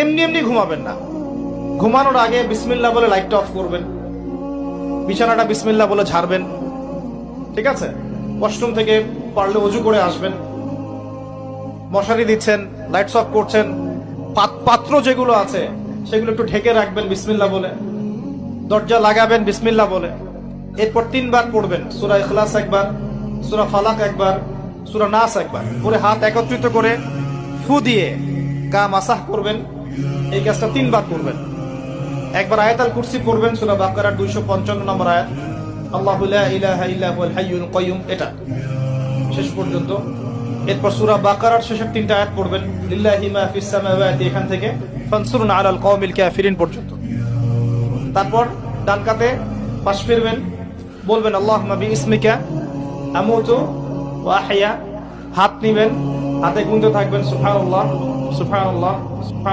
এমনি এমনি ঘুমাবেন না। ঘুমানোর আগে বিসমিল্লাহ বলে লাইটটা অফ করবেন, বিছানাটা বিসমিল্লাহ বলে ঝাড়বেন, ঠিক আছে? ওয়াশরুম থেকে পারলে অজু করে আসবেন। মশারি দিচ্ছেন, লাইটস অফ করছেন, পাত্র যেগুলো আছে সেগুলো একটু ঢেকে রাখবেন বিসমিল্লাহ বলে, দরজা লাগাবেন বিসমিল্লাহ বলে। এরপর 3 বার পড়বেন সূরা ইখলাস একবার, সূরা ফালাক একবার, সূরা নাস একবার, পরে হাত একত্রিত করে ফু দিয়ে গা মাসাহ করবেন। এই কাজটা 3 বার করবেন। একবার আয়াতুল কুরসি পড়বেন, সূরা বাকারার 255 নম্বর আয়াত, আল্লাহু লা ইলাহা ইল্লা হুয়াল হাইয়ুল কাইয়্যুম, এটা শেষ পর্যন্ত। এরপর সূরা বাকারার শেষের 3টা আয়াত পড়বেন, লিল্লাহি মা ফিস সামাওয়াতি, এখান থেকে ফানসুরনা আলাল কওমিল কাফিরিন পর্যন্ত। তারপর ডান কাতে পাশ ফিরবেন, বলবেন আল্লাহুম্মা বিইসমিকা আমুতু ওয়া আহইয়া। হাত নিবেন, হাতে গুনতে থাকবেন সুবহানাল্লাহ সুবহানাল্লাহ সুবহান